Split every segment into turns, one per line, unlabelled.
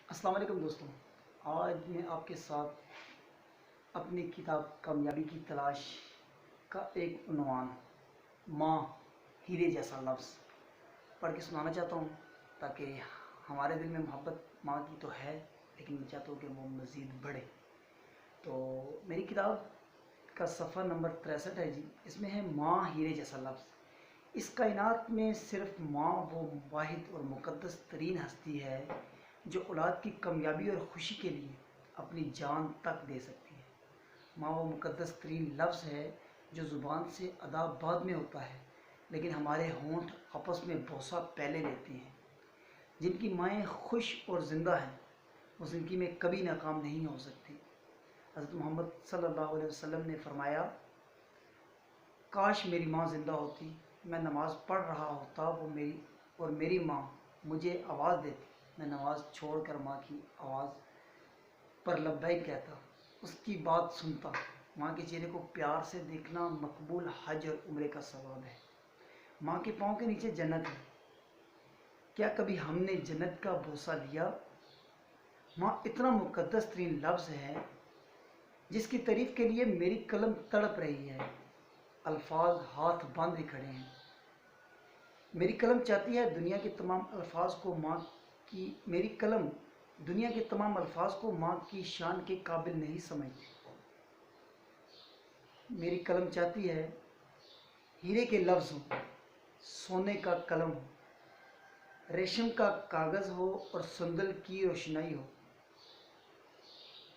السلام علیکم دوستوں، آج میں آپ کے ساتھ اپنی کتاب کامیابی کی تلاش کا ایک عنوان ماں ہیرے جیسا لفظ پڑھ کے سنانا چاہتا ہوں، تاکہ ہمارے دل میں محبت ماں کی تو ہے، لیکن میں چاہتا ہوں کہ وہ مزید بڑھے۔ تو میری کتاب کا صفحہ نمبر 63 ہے جی، اس میں ہے ماں ہیرے جیسا لفظ۔ اس کائنات میں صرف ماں وہ واحد اور مقدس ترین ہستی ہے جو اولاد کی کامیابی اور خوشی کے لیے اپنی جان تک دے سکتی ہے۔ ماں وہ مقدس ترین لفظ ہے جو زبان سے ادا بعد میں ہوتا ہے، لیکن ہمارے ہونٹ آپس میں بوسہ پہلے لیتے ہیں۔ جن کی مائیں خوش اور زندہ ہیں وہ زندگی میں کبھی ناکام نہیں ہو سکتی۔ حضرت محمد صلی اللہ علیہ وسلم نے فرمایا، کاش میری ماں زندہ ہوتی، میں نماز پڑھ رہا ہوتا اور میری ماں مجھے آواز دیتی، میں نماز چھوڑ کر ماں کی آواز پر لبیک کہتا، اس کی بات سنتا۔ ماں کے چہرے کو پیار سے دیکھنا مقبول حج اور عمرے کا ثواب ہے۔ ماں کے پاؤں کے نیچے جنت ہے۔ کیا کبھی ہم نے جنت کا بوسہ لیا؟ ماں اتنا مقدس ترین لفظ ہے جس کی تعریف کے لیے میری قلم تڑپ رہی ہے، الفاظ ہاتھ باندھے کھڑے ہیں۔ میری قلم چاہتی ہے دنیا کے تمام الفاظ کو ماں کی شان کے قابل نہیں سمجھتی۔ میری قلم چاہتی ہے ہیرے کے لفظ ہوں، سونے کا قلم ہو، ریشم کا کاغذ ہو اور سندل کی روشنائی ہو،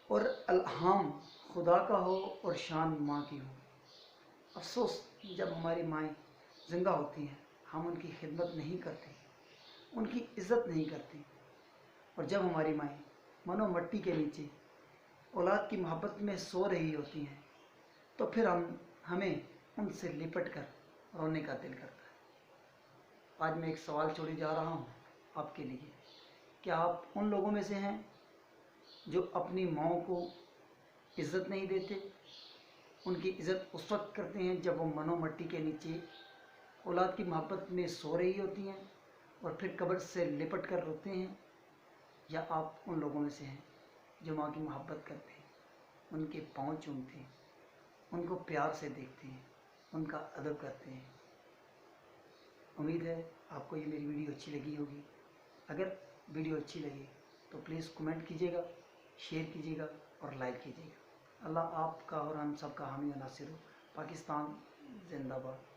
اور الہام خدا کا ہو اور شان ماں کی ہو۔ افسوس جب ہماری مائیں زندہ ہوتی ہیں ہم ان کی خدمت نہیں کرتے، ان کی عزت نہیں کرتے، اور جب ہماری مائیں منو مٹی کے نیچے اولاد کی محبت میں سو رہی ہوتی ہیں تو پھر ہمیں ان سے لپٹ کر رونے کا دل کرتا ہے۔ آج میں ایک سوال چھوڑے جا رہا ہوں آپ کے لیے، کیا آپ ان لوگوں میں سے ہیں جو اپنی ماؤں کو عزت نہیں دیتے؟ ان کی عزت اس وقت کرتے ہیں جب وہ منو مٹی کے نیچے اولاد کی محبت میں سو رہی ہوتی ہیں اور پھر قبر سے لپٹ کر روتے ہیں؟ یا آپ ان لوگوں میں سے ہیں جو ماں کی محبت کرتے ہیں، ان کے پاؤں چومتے ہیں، ان کو پیار سے دیکھتے ہیں، ان کا ادب کرتے ہیں؟ امید ہے آپ کو یہ میری ویڈیو اچھی لگی ہوگی۔ اگر ویڈیو اچھی لگی تو پلیز کمنٹ کیجیے گا، شیئر کیجیے گا اور لائک کیجیے گا۔ اللہ آپ کا اور ہم سب کا حامی و ناصر ہو۔ پاکستان زندہ باد۔